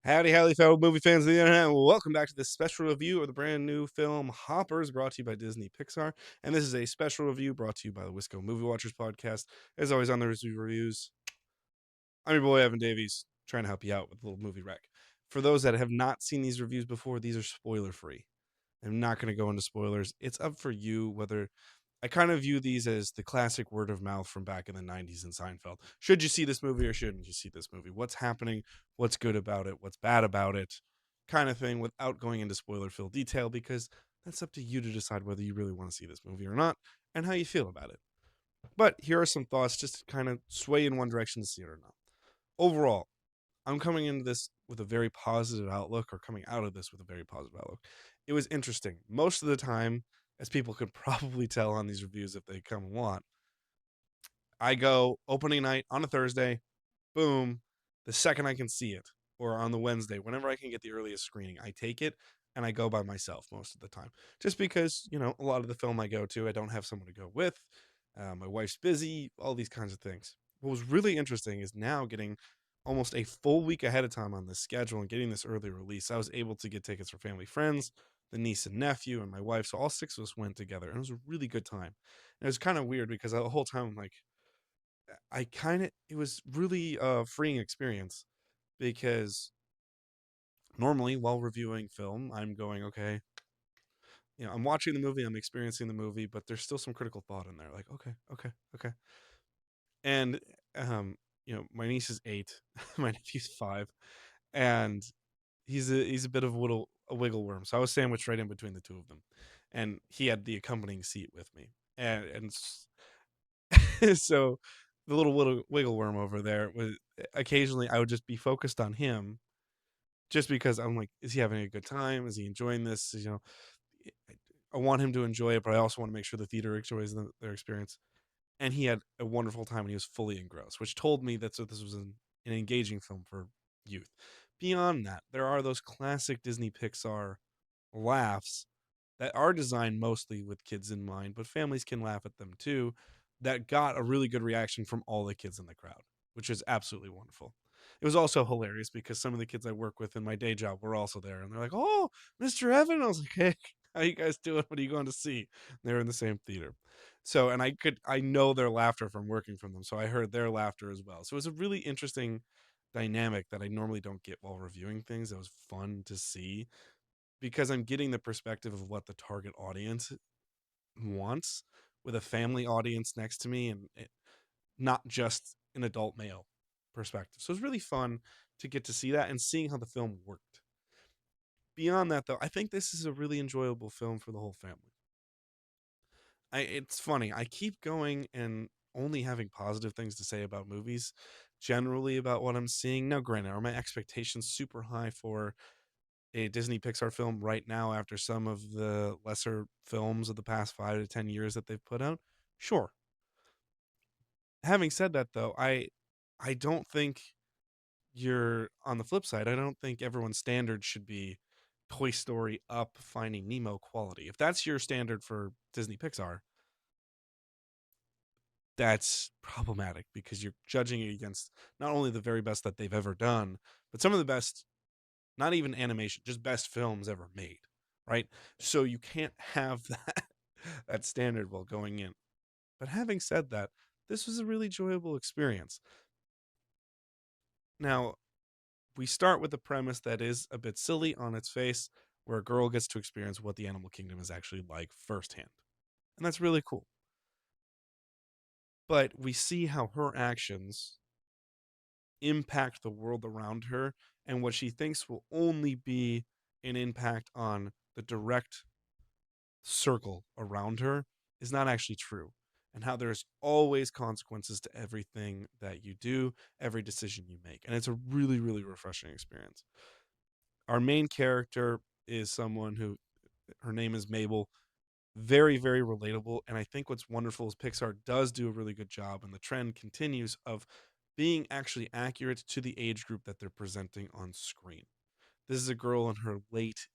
Howdy, howdy, fellow movie fans of the internet. Welcome back to this special review of the brand new film Hoppers, brought to you by Disney-Pixar. And this is a special review brought to you by the Wisco Movie Watchers podcast. As always, on the reviews, I'm your boy, Evan Davies, trying to help you out with a little movie rec. For those that have not seen these reviews before, these are spoiler free. I'm not going to go into spoilers. It's up for you whether I kind of view these as the classic word of mouth from back in the 90s in Seinfeld. Should you see this movie or shouldn't you see this movie? What's happening? What's good about it? What's bad about it? Kind of thing without going into spoiler filled detail because that's up to you to decide whether you really want to see this movie or not and how you feel about it. But here are some thoughts just to kind of sway in one direction to see it or not. Overall, I'm coming into this with a very positive outlook, or coming out of this with a very positive outlook. It was interesting. Most of the time, as people could probably tell on these reviews if they come and want, I go opening night on a Thursday, boom, the second I can see it, or on the Wednesday, whenever I can get the earliest screening, I take it and I go by myself most of the time. Just because, a lot of the film I go to, I don't have someone to go with. My wife's busy, all these kinds of things. What was really interesting is now getting almost a full week ahead of time on this schedule and getting this early release. I was able to get tickets for family, friends, the niece and nephew, and my wife. So all six of us went together, and it was a really good time. And it was kind of weird because the whole time I'm like, it was really a freeing experience because normally while reviewing film, I'm going, okay, I'm watching the movie, I'm experiencing the movie, but there's still some critical thought in there. Like, okay, okay, okay. And, my niece is 8, my nephew's 5, and he's a bit of a wiggle worm. So I was sandwiched right in between the two of them, and he had the accompanying seat with me, and so the little wiggle worm over there was occasionally I would just be focused on him just because I'm like, is he having a good time? Is he enjoying this? I want him to enjoy it, but I also want to make sure the theater enjoys their experience. And he had a wonderful time and he was fully engrossed, which told me that this was an engaging film for youth. Beyond that, there are those classic Disney Pixar laughs that are designed mostly with kids in mind, but families can laugh at them too, that got a really good reaction from all the kids in the crowd, which is absolutely wonderful. It was also hilarious because some of the kids I work with in my day job were also there, and they're like, "Oh, Mr. Evan," I was like, "Hey, how you guys doing? What are you going to see?" They were in the same theater, so and I know their laughter from working from them, so I heard their laughter as well. So it was a really interesting dynamic that I normally don't get while reviewing things. That was fun to see because I'm getting the perspective of what the target audience wants with a family audience next to me and not just an adult male perspective. So it's really fun to get to see that and seeing how the film worked. Beyond that, though, I think this is a really enjoyable film for the whole family. It's funny. I keep going and only having positive things to say about movies, generally about what I'm seeing. Now, granted, are my expectations super high for a Disney Pixar film right now after some of the lesser films of the past 5 to 10 years that they've put out? Sure. Having said that, though, I don't think you're on the flip side. I don't think everyone's standard should be Toy Story up, Finding Nemo quality. If that's your standard for Disney Pixar, that's problematic because you're judging it against not only the very best that they've ever done, but some of the best, not even animation, just best films ever made, right? So you can't have that standard while going in. But having said that, this was a really enjoyable experience. Now, we start with a premise that is a bit silly on its face, where a girl gets to experience what the animal kingdom is actually like firsthand. And that's really cool. But we see how her actions impact the world around her, and what she thinks will only be an impact on the direct circle around her is not actually true. And how there's always consequences to everything that you do, every decision you make. And it's a really, really refreshing experience. Our main character is someone who, her name is Mabel, very, very relatable. And I think what's wonderful is Pixar does do a really good job, and the trend continues of being actually accurate to the age group that they're presenting on screen. This is a girl in her late,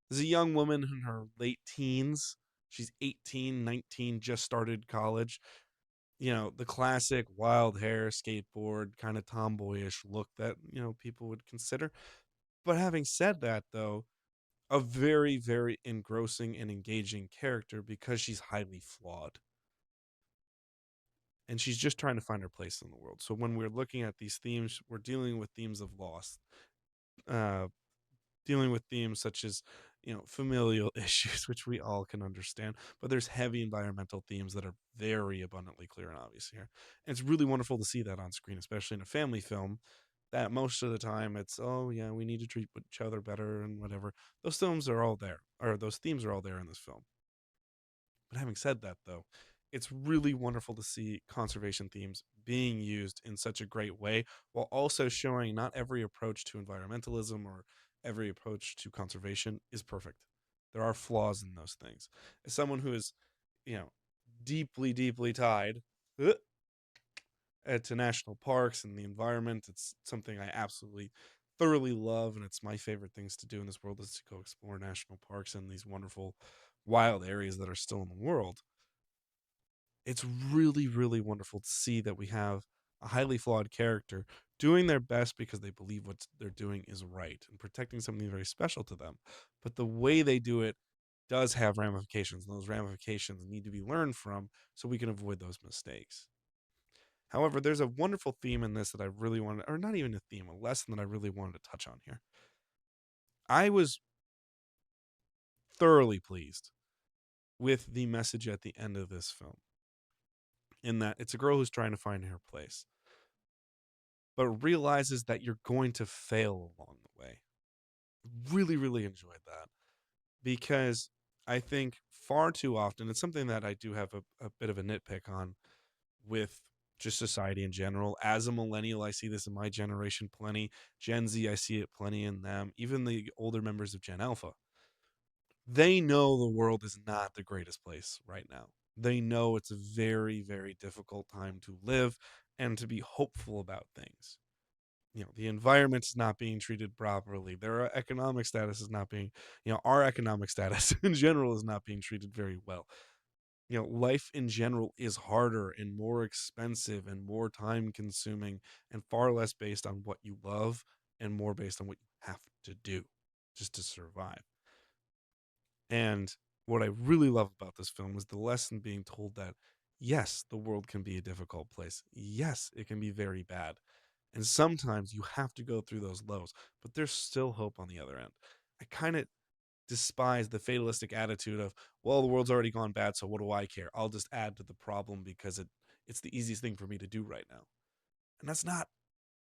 this is a young woman in her late teens. She's 18, 19, just started college. the classic wild hair, skateboard, kind of tomboyish look that, people would consider. But having said that, though, a very, very engrossing and engaging character because she's highly flawed. And she's just trying to find her place in the world. So when we're looking at these themes, we're dealing with themes of loss, uh, dealing with themes such as, familial issues, which we all can understand. But there's heavy environmental themes that are very abundantly clear and obvious here. And it's really wonderful to see that on screen, especially in a family film. That most of the time it's, oh yeah, we need to treat each other better and whatever. Those films are all there, or those themes are all there in this film. But having said that, though, it's really wonderful to see conservation themes being used in such a great way while also showing not every approach to environmentalism or every approach to conservation is perfect. There are flaws in those things. As someone who is, you know, deeply, deeply tied to national parks and the environment, it's something I absolutely thoroughly love, and it's my favorite things to do in this world is to go explore national parks and these wonderful wild areas that are still in the world. It's really, really wonderful to see that we have a highly flawed character doing their best because they believe what they're doing is right and protecting something very special to them. But the way they do it does have ramifications, and those ramifications need to be learned from so we can avoid those mistakes. However, there's a wonderful theme in this that I really wanted, or not even a theme, a lesson that I really wanted to touch on here. I was thoroughly pleased with the message at the end of this film, in that it's a girl who's trying to find her place but realizes that you're going to fail along the way. Really, really enjoyed that because I think far too often, it's something that I do have a bit of a nitpick on with just society in general. As a millennial, I see this in my generation plenty. Gen Z, I see it plenty in them. Even the older members of Gen Alpha, they know the world is not the greatest place right now. They know it's a very, very difficult time to live and to be hopeful about things. The environment is not being treated properly. Their economic status is not being, our economic status in general is not being treated very well. Life in general is harder and more expensive and more time consuming and far less based on what you love and more based on what you have to do just to survive. And what I really love about this film is the lesson being told that yes, the world can be a difficult place. Yes, it can be very bad. And sometimes you have to go through those lows, but there's still hope on the other end. I kind of despise the fatalistic attitude of, well, the world's already gone bad, so what do I care? I'll just add to the problem because it's the easiest thing for me to do right now. And that's not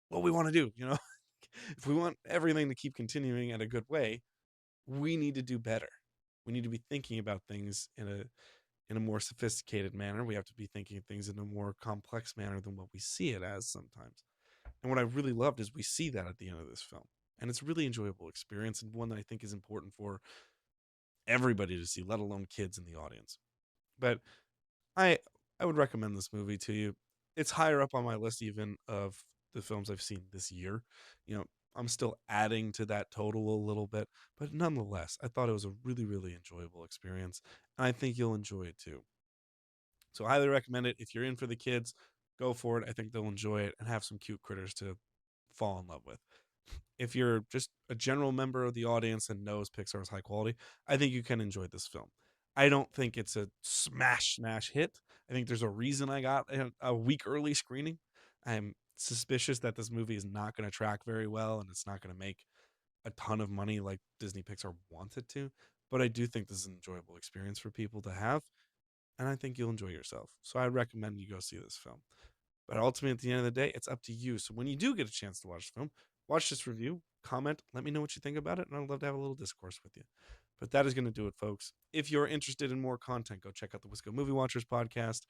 what we want to do. If we want everything to keep continuing at a good way, we need to do better. We need to be thinking about things in a more sophisticated manner. We have to be thinking of things in a more complex manner than what we see it as sometimes. And what I really loved is we see that at the end of this film. And it's a really enjoyable experience and one that I think is important for everybody to see, let alone kids in the audience. But I I would recommend this movie to you. It's higher up on my list even of the films I've seen this year. You know, I'm still adding to that total a little bit, but nonetheless, I thought it was a really, really enjoyable experience. And I think you'll enjoy it too. So I highly recommend it. If you're in for the kids, go for it. I think they'll enjoy it and have some cute critters to fall in love with. If you're just a general member of the audience and knows Pixar is high quality, I think you can enjoy this film. I don't think it's a smash hit. I think there's a reason I got a week early screening. I'm suspicious that this movie is not going to track very well and it's not going to make a ton of money like Disney Pixar wants it to. But I do think this is an enjoyable experience for people to have, and I think you'll enjoy yourself. So I recommend you go see this film. But ultimately, at the end of the day, it's up to you. So when you do get a chance to watch the film, watch this review, comment, let me know what you think about it, and I'd love to have a little discourse with you. But that is going to do it, folks. If you're interested in more content, go check out the Wisco Movie Watchers podcast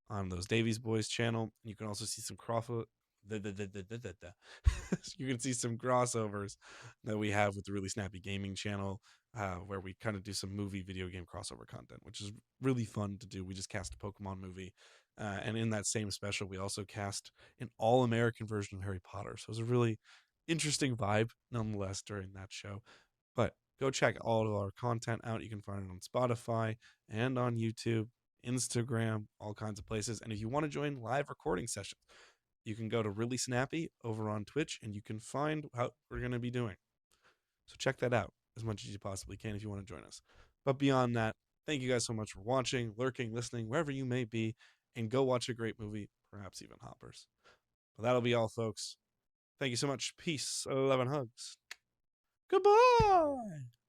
on those Davies Boys channel. You can also see some you can see some crossovers that we have with the Really Snappy Gaming channel, where we kind of do some movie video game crossover content, which is really fun to do. We just cast a Pokemon movie, and in that same special, we also cast an all-American version of Harry Potter. So it was a really interesting vibe, nonetheless, during that show. But go check all of our content out. You can find it on Spotify and on YouTube. Instagram, all kinds of places. And if you want to join live recording sessions, you can go to Really Snappy over on Twitch and you can find how we're going to be doing. So check that out as much as you possibly can if you want to join us. But beyond that, thank you guys so much for watching, lurking, listening, wherever you may be, and go watch a great movie, perhaps even Hoppers. Well, that'll be all, folks. Thank you so much. Peace, love, and hugs. Goodbye.